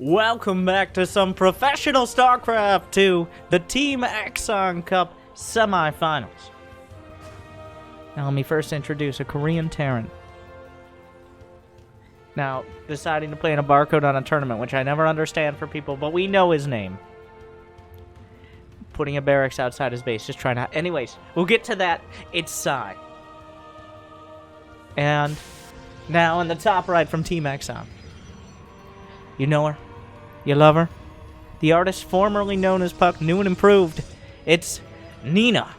Welcome back to some professional Starcraft 2, the Team eXoN Cup semifinals. Now let me first introduce a Korean Terran. Now, deciding to play in a barcode on a tournament, which I never understand for people, but we know his name. Putting a barracks outside his base, just trying to... Anyways, we'll get to that. It's Sai. And now in the top right from Team eXoN. You know her? You love her? The artist formerly known as Puck, new and improved. It's Nina.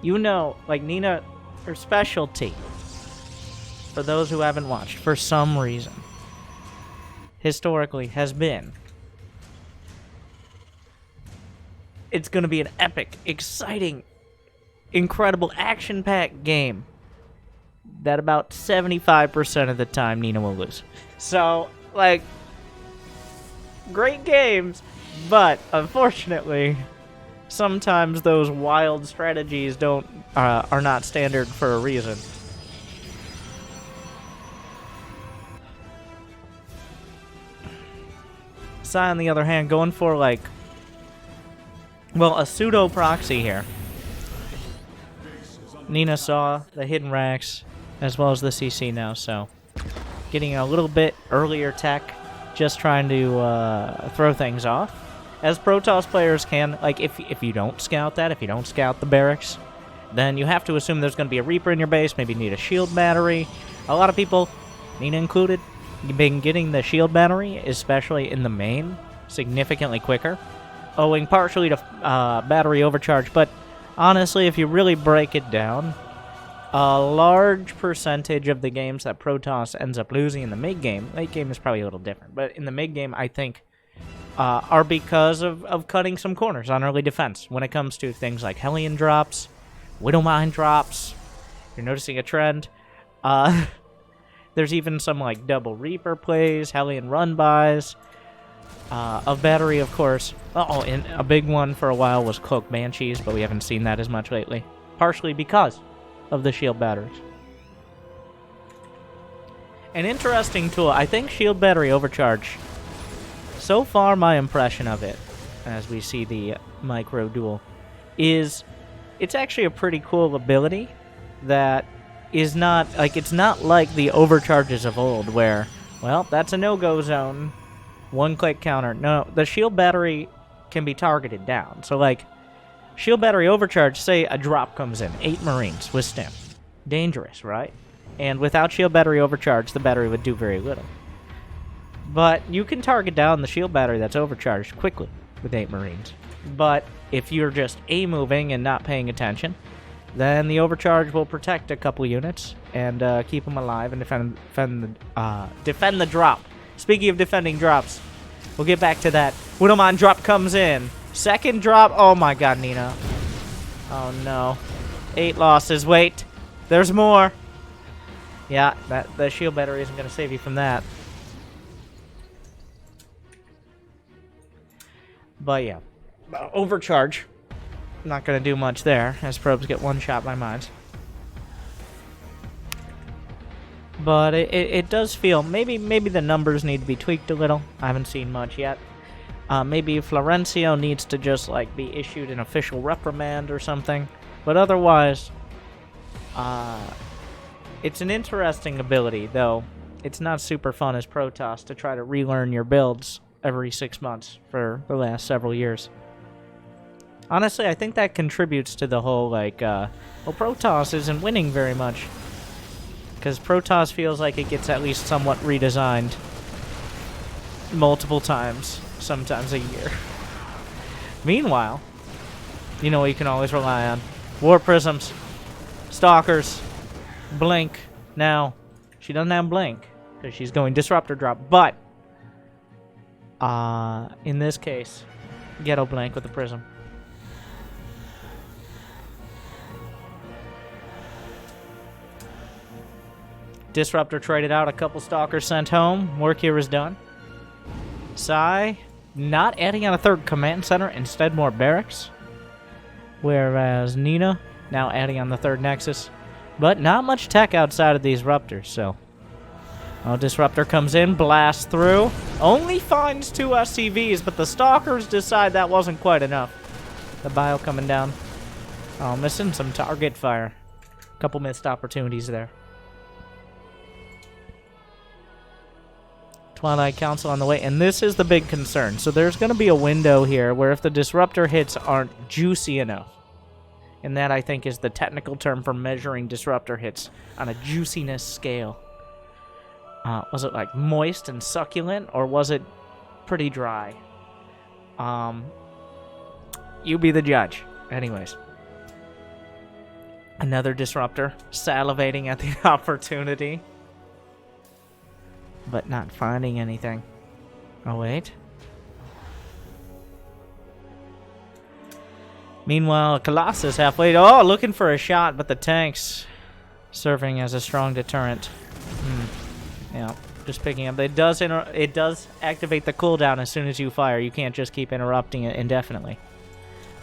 You know, like Nina, her specialty, for those who haven't watched, for some reason, historically, has been, it's going to be an epic, exciting, incredible, action-packed game that about 75% of the time Nina will lose. So, like, great games, but unfortunately, sometimes those wild strategies are not standard for a reason. Sai, on the other hand, going for, like, well, a pseudo proxy here. Nina saw the hidden racks as well as the CC now, so getting a little bit earlier tech, just trying to throw things off. As Protoss players can, like, if you don't scout that, if you don't scout the barracks, then you have to assume there's going to be a Reaper in your base, maybe need a shield battery. A lot of people, Nina included, been getting the shield battery, especially in the main, significantly quicker, owing partially to battery overcharge, but honestly, if you really break it down, a large percentage of the games that Protoss ends up losing in the mid-game, late game is probably a little different, but in the mid-game, I think, are because of cutting some corners on early defense when it comes to things like Hellion drops, Widowmine drops. You're noticing a trend. There's even some like double Reaper plays, Hellion run-bys, of battery, of course. And a big one for a while was Cloak Banshees, but we haven't seen that as much lately, partially because of the shield batteries. An interesting tool. I think shield battery overcharge, so far my impression of it, as we see the micro duel, is it's actually a pretty cool ability that is not, like, it's not like the overcharges of old where, well, that's a no-go zone, one-click counter. No, the shield battery can be targeted down. So, like, shield battery overcharge, say a drop comes in, 8 Marines with stim. Dangerous, right? And without shield battery overcharge, the battery would do very little. But you can target down the shield battery that's overcharged quickly with 8 Marines. But if you're just A-moving and not paying attention, then the overcharge will protect a couple units and keep them alive and defend the drop. Speaking of defending drops, we'll get back to that. Widowmine drop comes in. Second drop. Oh my god, Nina. Oh no. 8 losses. Wait. There's more. Yeah, the shield battery isn't going to save you from that. But yeah. Overcharge. Not going to do much there, as probes get one shot by mines. But it does feel, maybe the numbers need to be tweaked a little. I haven't seen much yet. Maybe Florencio needs to just, like, be issued an official reprimand or something. But otherwise, it's an interesting ability, though it's not super fun as Protoss to try to relearn your builds every 6 months for the last several years. Honestly, I think that contributes to the whole, like, well, Protoss isn't winning very much. Because Protoss feels like it gets at least somewhat redesigned multiple times, sometimes a year. Meanwhile, you know what you can always rely on? War Prisms, Stalkers, Blink. Now, she doesn't have Blink, because she's going Disruptor Drop, but in this case, Ghetto Blink with the Prism. Disruptor traded out, a couple Stalkers sent home. Work here is done. Sai not adding on a third command center, instead more barracks. Whereas Nina now adding on the third nexus. But not much tech outside of these Ruptors, so Oh, Disruptor comes in, blasts through. Only finds 2 SCVs, but the Stalkers decide that wasn't quite enough. The bio coming down. Oh, missing some target fire. Couple missed opportunities there. Twilight Council on the way, and this is the big concern. So there's going to be a window here where if the Disruptor hits aren't juicy enough, and that I think is the technical term for measuring Disruptor hits on a juiciness scale. Was it like moist and succulent, or was it pretty dry? You be the judge. Anyways. Another Disruptor, salivating at the opportunity, but not finding anything. Oh, wait. Meanwhile, Colossus halfway. Oh, looking for a shot, but the tanks serving as a strong deterrent. Yeah, just picking up. It does activate the cooldown as soon as you fire. You can't just keep interrupting it indefinitely.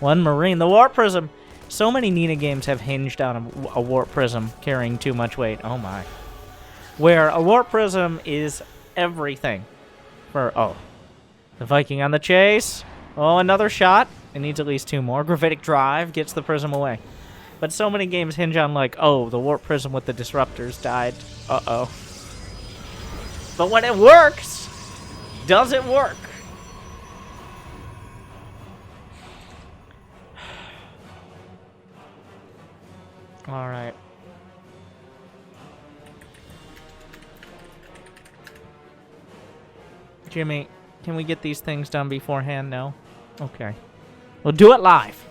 One Marine. The Warp Prism. So many Nina games have hinged on a Warp Prism carrying too much weight. Oh my. Where a Warp Prism is everything. The Viking on the chase. Oh, another shot. It needs at least 2 more. Gravitic Drive gets the Prism away. But so many games hinge on like, oh, the Warp Prism with the Disruptors died. Uh-oh. But when it works, does it work? All right. Jimmy, can we get these things done beforehand? No? Okay. We'll do it live.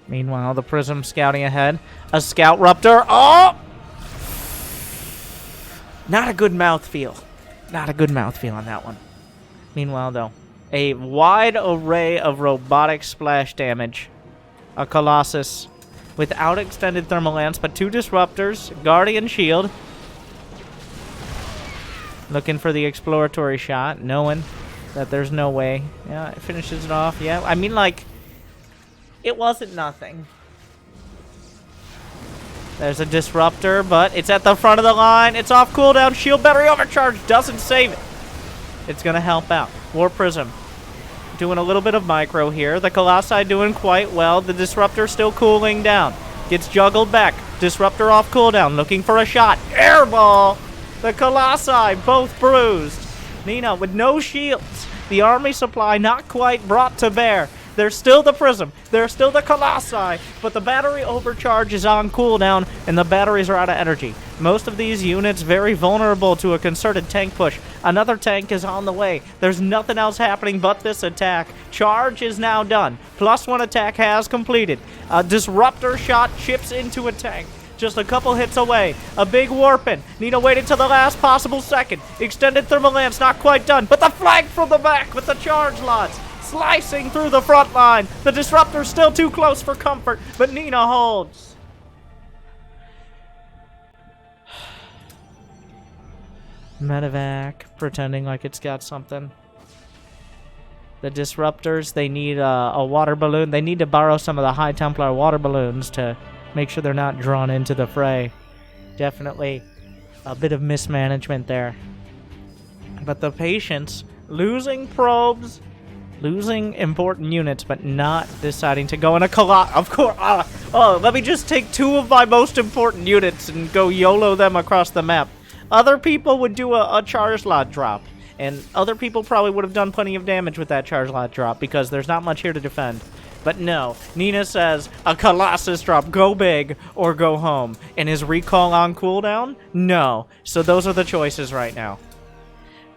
Meanwhile, the Prism scouting ahead. A Scout Ruptor. Oh! Not a good mouthfeel. Not a good mouthfeel on that one. Meanwhile, though, a wide array of robotic splash damage. A Colossus without extended thermal lance, but 2 Disruptors. Guardian Shield. Looking for the exploratory shot, knowing that there's no way. Yeah, it finishes it off. Yeah, I mean, like, it wasn't nothing. There's a Disruptor, but it's at the front of the line. It's off cooldown. Shield battery overcharge doesn't save it. It's going to help out. Warp Prism doing a little bit of micro here. The Colossi doing quite well. The Disruptor still cooling down. Gets juggled back. Disruptor off cooldown. Looking for a shot. Airball. The Colossi both bruised. Nina with no shields. The army supply not quite brought to bear. There's still the Prism. There's still the Colossi. But the battery overcharge is on cooldown, and the batteries are out of energy. Most of these units very vulnerable to a concerted tank push. Another tank is on the way. There's nothing else happening but this attack. Charge is now done. +1 attack has completed. A Disruptor shot chips into a tank. Just a couple hits away. A big warping. Nina waited till the last possible second. Extended thermal lance not quite done. But the flank from the back with the charge lots. Slicing through the front line. The Disruptor's still too close for comfort, but Nina holds. Medevac pretending like it's got something. The Disruptors, they need a water balloon. They need to borrow some of the High Templar water balloons to make sure they're not drawn into the fray. Definitely a bit of mismanagement there. But the Patience, losing probes, losing important units, but not deciding to go in a of course. Let me just take 2 of my most important units and go YOLO them across the map. Other people would do a charge lot drop, and other people probably would have done plenty of damage with that charge lot drop because there's not much here to defend. But no, Nina says a Colossus drop, go big or go home. And is recall on cooldown? No. So those are the choices right now.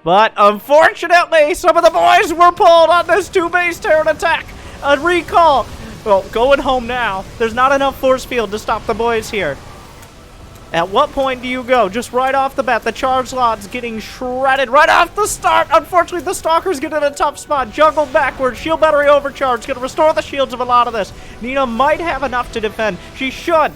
But unfortunately, some of the boys were pulled on this 2-base Terran attack. A recall. Well, going home now. There's not enough force field to stop the boys here. At what point do you go? Just right off the bat, the charge lot's getting shredded right off the start. Unfortunately, the Stalkers get in a tough spot. Juggled backwards. Shield battery overcharge. Going to restore the shields of a lot of this. Nina might have enough to defend. She should.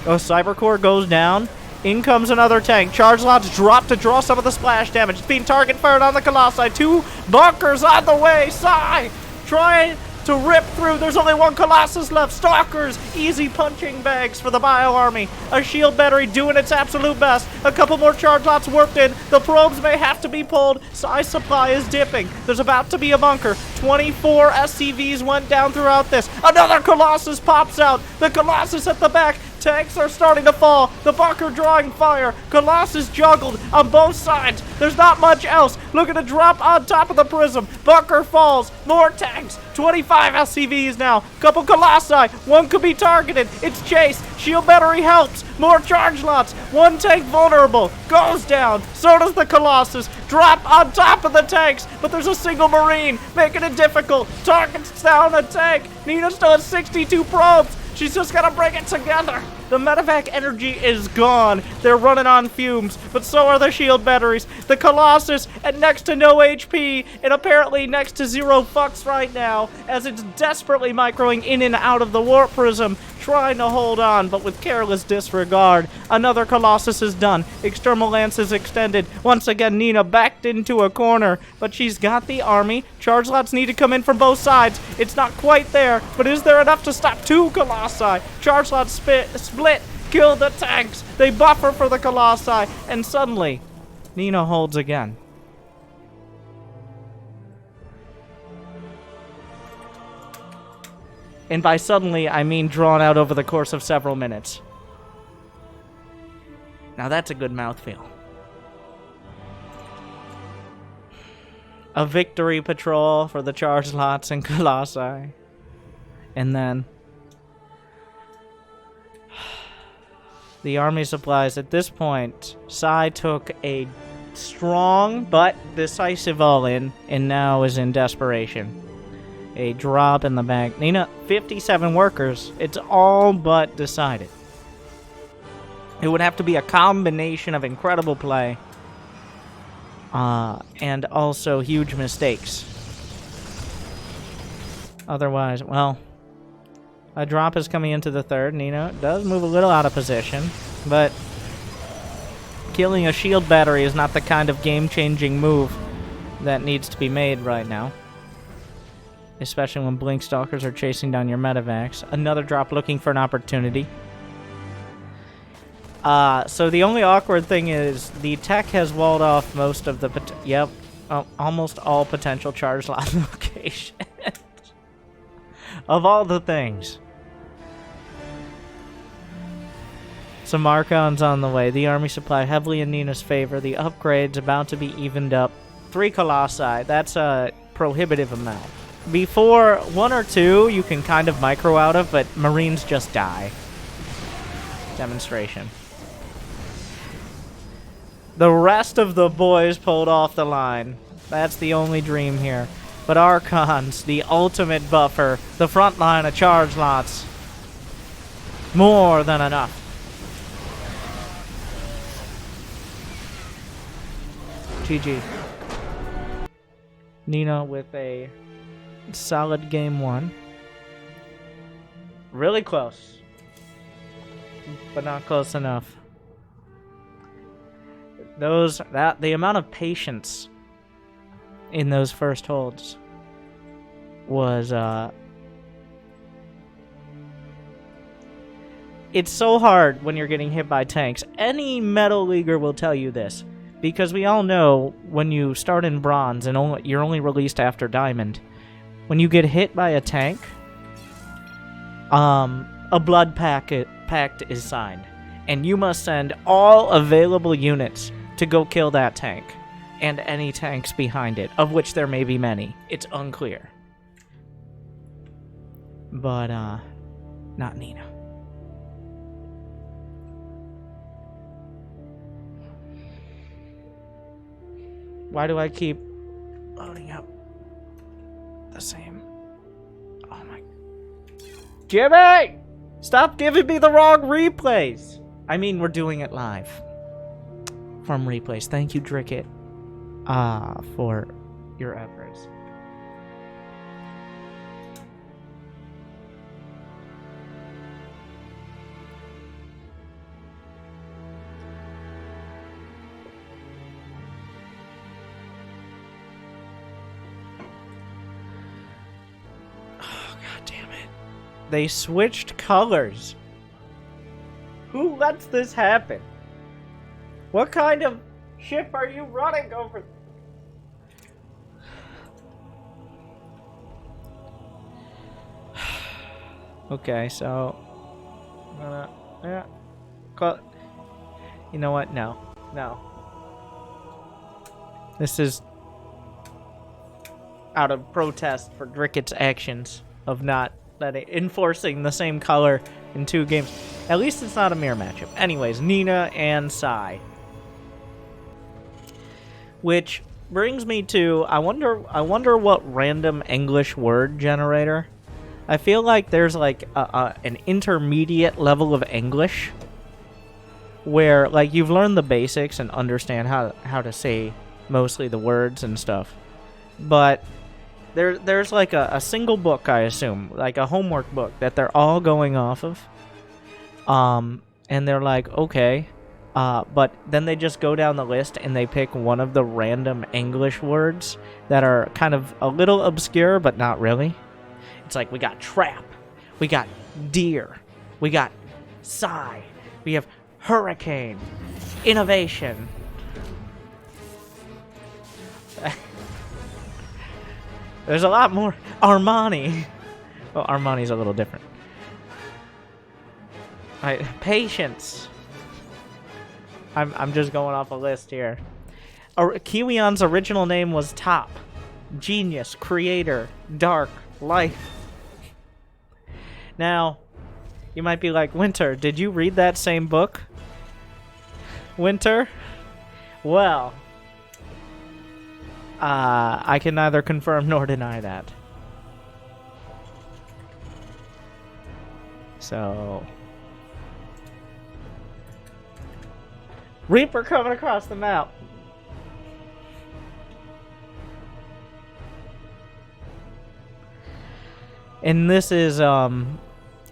Oh, Cybercore goes down. In comes another tank. Charge lots drop to draw some of the splash damage. It's being target fired on the Colossi. 2 bunkers on the way. Psy trying to rip through. There's only one Colossus left. Stalkers, easy punching bags for the Bio Army. A shield battery doing its absolute best. A couple more charge lots worked in. The probes may have to be pulled. Size supply is dipping. There's about to be a bunker. 24 SCVs went down throughout this. Another Colossus pops out. The Colossus at the back. Tanks are starting to fall. The bunker drawing fire. Colossus juggled on both sides. There's not much else. Looking to drop on top of the prism. Bunker falls. More tanks. 25 SCVs now. Couple Colossi. One could be targeted. It's chased. Shield battery helps. More charge lots. One tank vulnerable. Goes down. So does the Colossus. Drop on top of the tanks. But there's a single Marine. Making it difficult. Targets down a tank. Nina still has 62 probes. She's just gotta bring it together. The medevac energy is gone. They're running on fumes, but so are the shield batteries. The Colossus at next to no HP, and apparently next to 0 fucks right now, as it's desperately microing in and out of the warp prism, trying to hold on, but with careless disregard. Another Colossus is done. External lance is extended. Once again, Nina backed into a corner, but she's got the army. Charge lots need to come in from both sides. It's not quite there, but is there enough to stop 2 Colossi? Charge lots split, kill the tanks. They buffer for the Colossi, and suddenly, Nina holds again. And by suddenly, I mean drawn out over the course of several minutes. Now that's a good mouthfeel. A victory patrol for the charge lots and Colossi. And then the army supplies. At this point, Sai took a strong but decisive all-in and now is in desperation. A drop in the bag. Nina, 57 workers. It's all but decided. It would have to be a combination of incredible play and also huge mistakes. Otherwise, well, a drop is coming into the third. Nina does move a little out of position, but killing a shield battery is not the kind of game-changing move that needs to be made right now. Especially when Blink Stalkers are chasing down your medevacs. Another drop looking for an opportunity. So the only awkward thing is the tech has walled off most of the... almost all potential charge lot locations. Of all the things. Some Archons on the way. The army supply heavily in Nina's favor. The upgrade's about to be evened up. 3 Colossi. That's a prohibitive amount. Before 1 or 2, you can kind of micro out of, but Marines just die. Demonstration. The rest of the boys pulled off the line. That's the only dream here. But Archons, the ultimate buffer, the front line of charge lots. More than enough. GG. Nina with a solid game 1. Really close. But not close enough. The amount of patience in those first holds was it's so hard when you're getting hit by tanks. Any Metal Leaguer will tell you this. Because we all know when you start in Bronze and you're only released after Diamond, when you get hit by a tank, a blood pact is signed. And you must send all available units to go kill that tank. And any tanks behind it, of which there may be many. It's unclear. But, not Nina. Why do I keep loading up the same? Oh my... Jimmy! Stop giving me the wrong replays! I mean, we're doing it live. From replays. Thank you, Drickit, for your efforts. They switched colors. Who lets this happen? What kind of ship are you running over? Okay, so you know what? No. This is out of protest for Dricket's actions of not enforcing the same color in 2 games. At least it's not a mirror matchup. Anyways, Nina and Sai. Which brings me to I wonder what random English word generator. I feel like there's like an intermediate level of English where like you've learned the basics and understand how to say mostly the words and stuff. But there's like a single book, I assume, like a homework book that they're all going off of. And they're like, okay, but then they just go down the list and they pick one of the random English words that are kind of a little obscure, but not really. It's like, we got trap, we got deer, we got sigh, we have hurricane, innovation. There's a lot more. Armani. Well, Armani's a little different. Patience. I'm just going off a list here. Kiwion's original name was Top. Genius, creator, dark, life. Now, you might be like, Winter, did you read that same book? Winter? Well, I can neither confirm nor deny that. So, Reaper coming across the map. And this is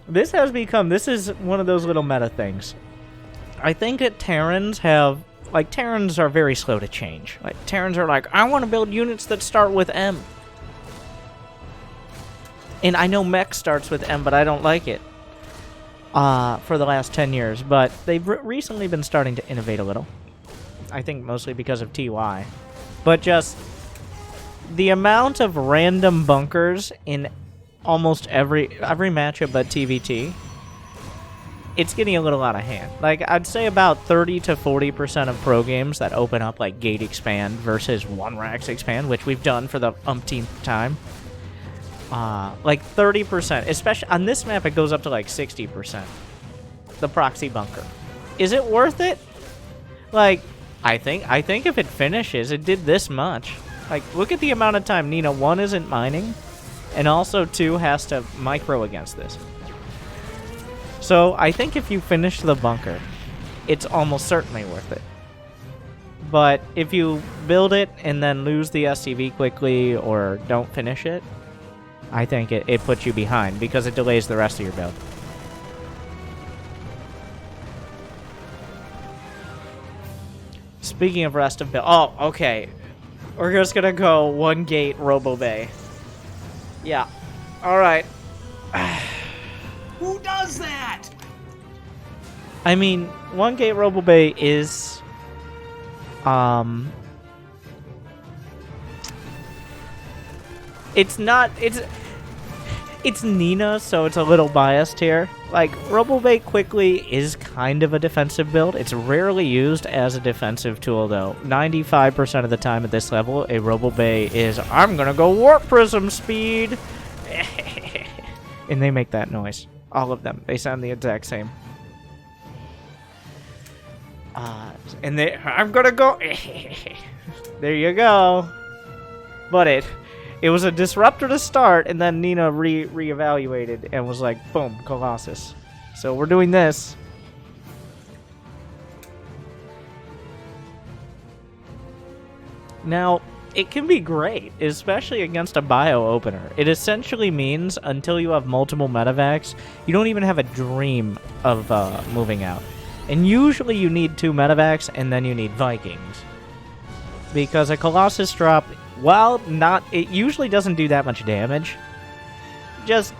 this is one of those little meta things. I think that Terrans are very slow to change. Like, Terrans are like, I want to build units that start with M. And I know mech starts with M, but I don't like it. For the last 10 years. But they've recently been starting to innovate a little. I think mostly because of TY. But just the amount of random bunkers in almost every matchup but TVT, it's getting a little out of hand. Like, I'd say about 30 to 40% of pro games that open up like Gate Expand versus 1-Rax Expand, which we've done for the umpteenth time. Like 30%, especially on this map, it goes up to like 60%. The proxy bunker. Is it worth it? Like, I think if it finishes, it did this much. Like, look at the amount of time Nina 1 isn't mining, and also 2 has to micro against this. So I think if you finish the bunker, it's almost certainly worth it. But if you build it and then lose the SCV quickly or don't finish it, I think it puts you behind because it delays the rest of your build. Speaking of rest of build... Oh, okay. We're just gonna go 1 gate Robo Bay. Yeah. Alright. Who does that? I mean, 1 gate Robo Bay is... It's not... It's Nina, so it's a little biased here. Like, Robo Bay quickly is kind of a defensive build. It's rarely used as a defensive tool, though. 95% of the time at this level, a Robo Bay is, I'm gonna go Warp Prism speed! And they make that noise. All of them. They sound the exact same. And they, I'm gonna go... There you go. But it was a disruptor to start, and then Nina reevaluated and was like, boom, Colossus. So we're doing this. Now, it can be great, especially against a bio opener. It essentially means, until you have multiple metavacs, you don't even have a dream of moving out. And usually you need 2 metavacs, and then you need Vikings. Because a Colossus drop... While not, it usually doesn't do that much damage. Just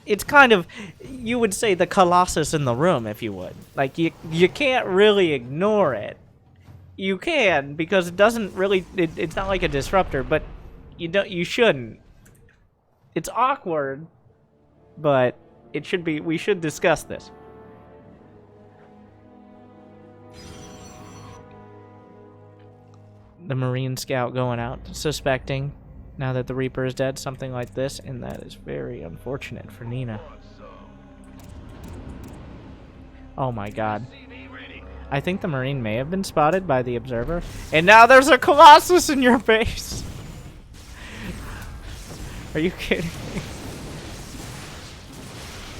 it's kind of, you would say, the colossus in the room, if you would. Like, you can't really ignore it. You can, because it doesn't really, it's not like a disruptor, but you shouldn't. It's awkward, but it should be, we should discuss this. The Marine Scout going out, suspecting, now that the Reaper is dead, something like this, and that is very unfortunate for Nina. Oh my god. I think the Marine may have been spotted by the Observer. And now there's a Colossus in your base! Are you kidding me?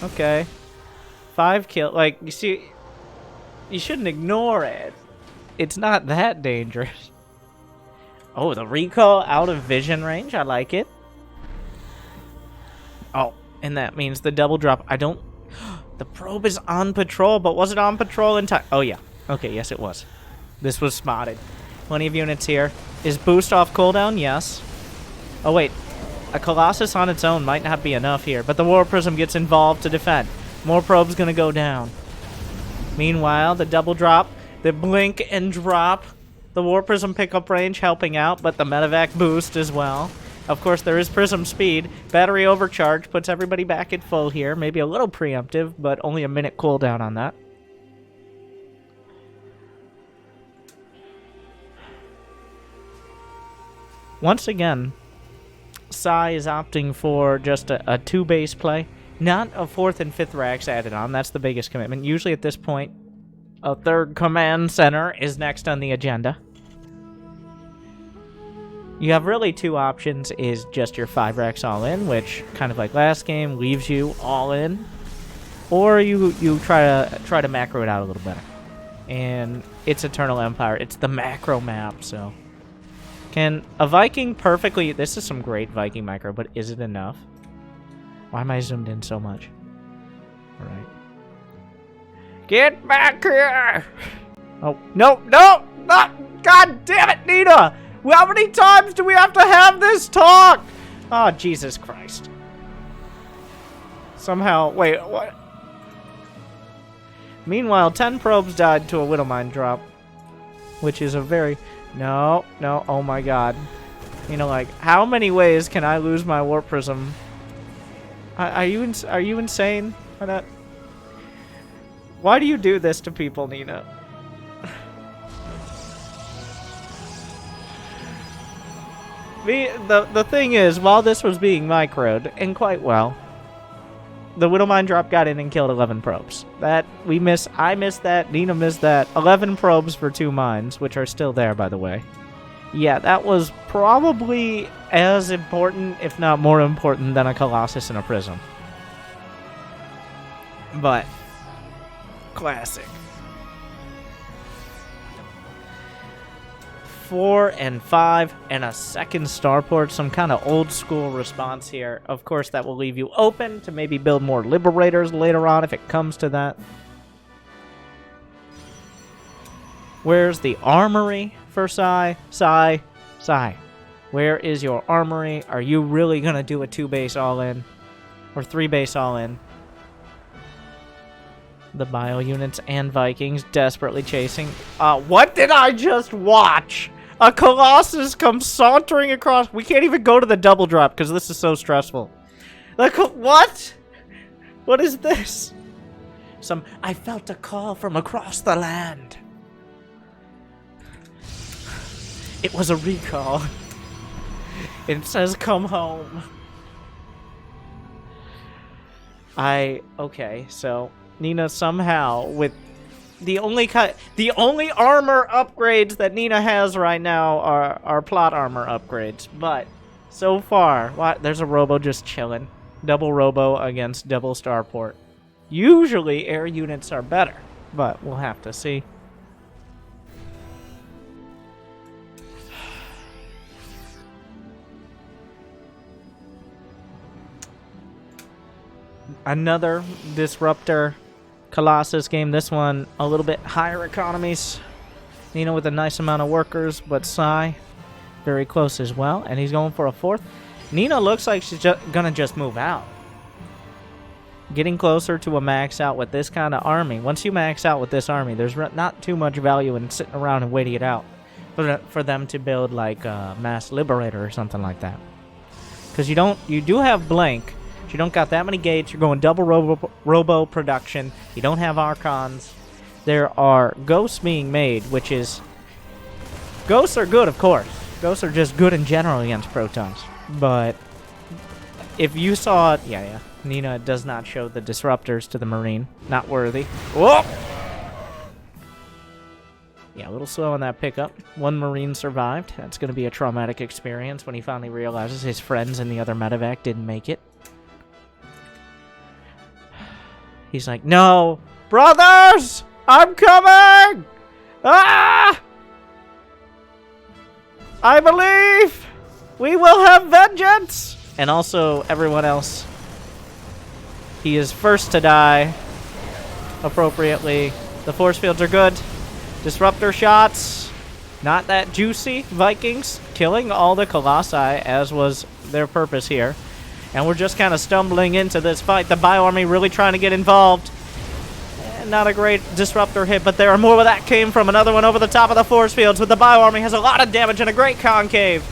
Okay. 5 kill. Like, you see, you shouldn't ignore it. It's not that dangerous. Oh, the recall out of vision range. I like it. Oh, and that means the double drop. I don't... The probe is on patrol, but was it on patrol in time? Oh, yeah. Okay, yes, it was. This was spotted. Plenty of units here. Is boost off cooldown? Yes. Oh, wait. A Colossus on its own might not be enough here, but the War Prism gets involved to defend. More probes gonna go down. Meanwhile, the double drop, the blink and drop, the War Prism pickup range helping out, but the medevac boost as well. Of course, there is Prism speed. Battery overcharge puts everybody back at full here. Maybe a little preemptive, but only a minute cooldown on that. Once again, Psy is opting for just a 2-base play. Not a 4th and 5th racks added on. That's the biggest commitment. Usually at this point, a 3rd command center is next on the agenda. You have really 2 options, is just your 5 racks all in, which, kind of like last game, leaves you all in. Or you try to macro it out a little better. And it's Eternal Empire. It's the macro map, so... Can a Viking perfectly... This is some great Viking micro, but is it enough? Why am I zoomed in so much? Alright. Get back here! Oh, no, no! Not! God damn it, Nina! How many times do we have to have this talk? Oh, Jesus Christ. Somehow... Wait, what? Meanwhile, 10 probes died to a Widowmine drop. Which is a very... No, no, oh my god. You know, like, how many ways can I lose my Warp Prism? Are you insane? Why do you do this to people, Nina? The thing is, while this was being microed, and quite well, the Widowmine drop got in and killed 11 probes. I missed that, Nina missed that. 11 probes for 2 mines, which are still there, by the way. Yeah, that was probably as important, if not more important, than a Colossus and a Prism. But, classic. 4 and 5 and a second starport, some kind of old school response here. Of course, that will leave you open to maybe build more Liberators later on if it comes to that. Where's the armory for Psy? Psy. Where is your armory? Are you really going to do a 2-base all-in? Or 3-base all-in? The bio units and Vikings desperately chasing. What did I just watch? A Colossus comes sauntering across. We can't even go to the double drop because this is so stressful. Like, what? What is this? I felt a call from across the land. It was a recall. It says come home. Okay, so Nina somehow with the only armor upgrades that Nina has right now are plot armor upgrades, but so far, there's a robo just chilling. Double robo against double starport. Usually air units are better, but we'll have to see. Another disruptor Colossus game. This one a little bit higher economies. Nina with a nice amount of workers, but Psy very close as well. And he's going for a 4th. Nina looks like she's gonna just move out. getting closer to a max out with this kind of army. Once you max out with this army, there's not too much value in sitting around and waiting it out for them to build like a mass liberator or something like that. Because you do have blank, but you don't got that many gates. You're going double robo production. You don't have archons. There are ghosts being made, which is... Ghosts are good, of course. Ghosts are just good in general against protons. But if you saw it... Yeah. Nina does not show the disruptors to the Marine. Not worthy. Whoa! Yeah, a little slow on that pickup. One Marine survived. That's going to be a traumatic experience when he finally realizes his friends in the other medevac didn't make it. He's like, no! Brothers! I'm coming! Ah! I believe we will have vengeance! And also, everyone else. He is first to die. Appropriately. The force fields are good. Disruptor shots. Not that juicy. Vikings killing all the Colossi, as was their purpose here. And we're just kind of stumbling into this fight. The Bioarmy really trying to get involved. Not a great disruptor hit, but there are more where that came from. Another one over the top of the force fields with the Bioarmy has a lot of damage and a great concave.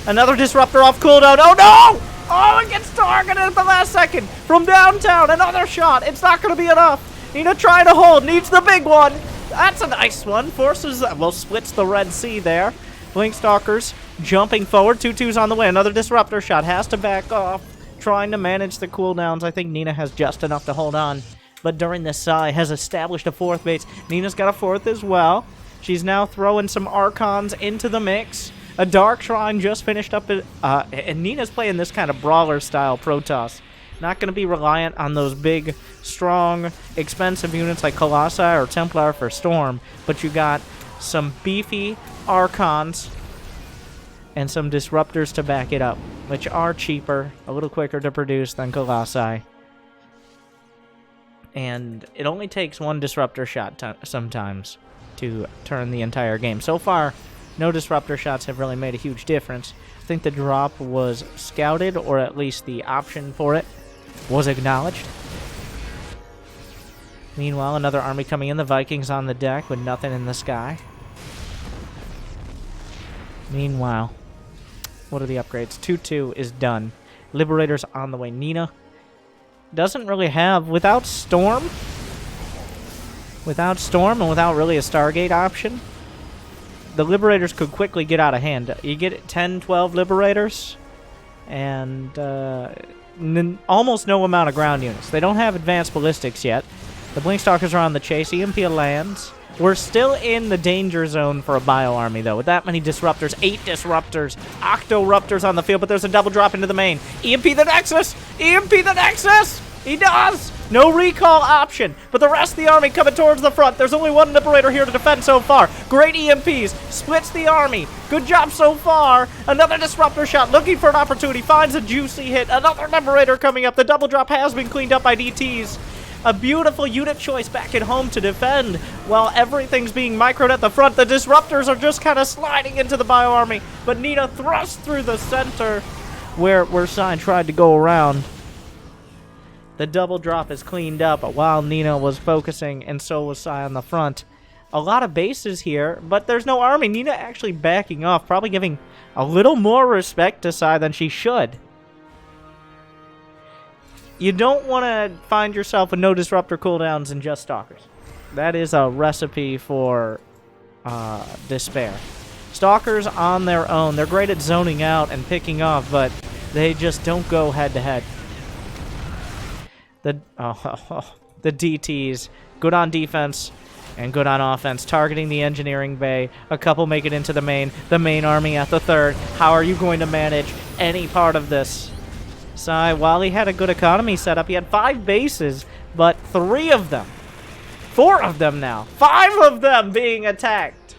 Another disruptor off cooldown. Oh no! Oh, it gets targeted at the last second. From downtown, another shot. It's not going to be enough. Nina trying to hold. Needs the big one. That's a nice one. Forces, well, splits the Red Sea there. Blinkstalkers jumping forward. 2-2's on the way. Another disruptor shot. Has to back off. Trying to manage the cooldowns. I think Nina has just enough to hold on. But during this Psy has established a fourth base. Nina's got a fourth as well. She's now throwing some Archons into the mix. A Dark Shrine just finished up. And Nina's playing this kind of brawler-style Protoss. Not going to be reliant on those big, strong, expensive units like Colossi or Templar for Storm. But you got some beefy Archons and some Disruptors to back it up, which are cheaper, a little quicker to produce than Colossi. And it only takes one Disruptor shot sometimes to turn the entire game. So far, no Disruptor shots have really made a huge difference. I think the drop was scouted, or at least the option for it was acknowledged. Meanwhile, another army coming in. The Vikings on the deck with nothing in the sky. Meanwhile, what are the upgrades? 2-2 is done. Liberators on the way. Nina doesn't really have, without Storm and without really a Stargate option, the Liberators could quickly get out of hand. You get 10, 12 Liberators, and almost no amount of ground units. They don't have advanced ballistics yet. The Blinkstalkers are on the chase. EMP lands. We're still in the danger zone for a Bioarmy, though, with that many Disruptors. 8 Disruptors. Octoruptors on the field, but there's a double drop into the main. EMP the Nexus! EMP the Nexus! He does! No recall option, but the rest of the army coming towards the front. There's only one Liberator here to defend so far. Great EMPs. Splits the army. Good job so far. Another Disruptor shot. Looking for an opportunity. Finds a juicy hit. Another Liberator coming up. The double drop has been cleaned up by DTs. A beautiful unit choice back at home to defend. While everything's being microed at the front, the Disruptors are just kind of sliding into the Bioarmy. But Nina thrusts through the center where Sign tried to go around. The double drop is cleaned up while Nina was focusing, and so was Sai on the front. A lot of bases here, but there's no army. Nina actually backing off, probably giving a little more respect to Sai than she should. You don't want to find yourself with no Disruptor cooldowns and just Stalkers. That is a recipe for despair. Stalkers on their own, they're great at zoning out and picking off, but they just don't go head-to-head. The DTs, good on defense and good on offense, targeting the engineering bay. A couple make it into the main army at the third. How are you going to manage any part of this? Sai, while he had a good economy set up, he had 5 bases, but 3 of them, 4 of them now, 5 of them being attacked.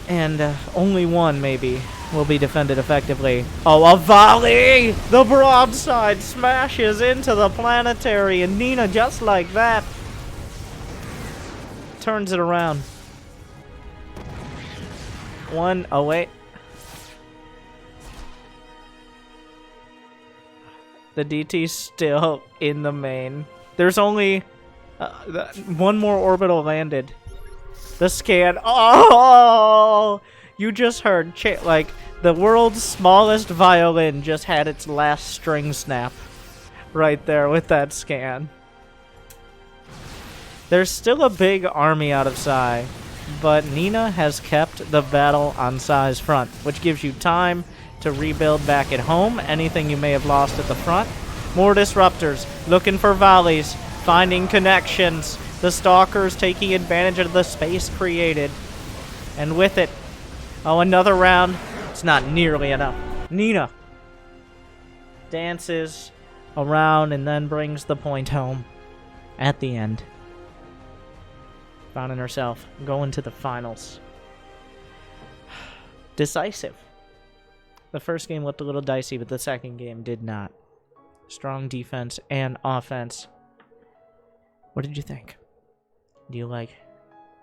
And only one, maybe, will be defended effectively. Oh, a volley! The broadside smashes into the planetary, and Nina, just like that, turns it around. Oh, wait. The DT's still in the main. There's only one more orbital landed. The scan. Oh! You just heard, like, the world's smallest violin just had its last string snap right there with that scan. There's still a big army out of Psy, but Nina has kept the battle on Psy's front, which gives you time to rebuild back at home anything you may have lost at the front. More disruptors, looking for volleys, finding connections. The Stalkers taking advantage of the space created. And with it, oh, another round. It's not nearly enough. Nina dances around and then brings the point home at the end. Finding herself going to the finals. Decisive. The first game looked a little dicey, but the second game did not. Strong defense and offense. What did you think? Do you like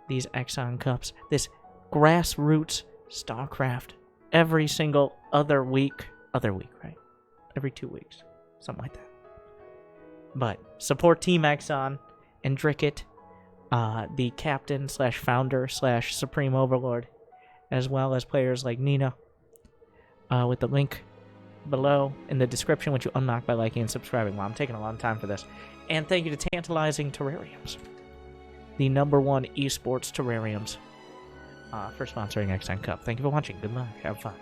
these eXoN Cups? This grassroots Starcraft every single other week, right? Every 2 weeks, something like that. But support Team eXoN and Drickett, the captain / founder / supreme overlord, as well as players like Nina, with the link below in the description, which you unlock by liking and subscribing. Well, I'm taking a long time for this. And thank you to Tantalizing Terrariums, the #1 esports terrariums, for sponsoring eXoN Cup. Thank you for watching. Good luck. Have fun.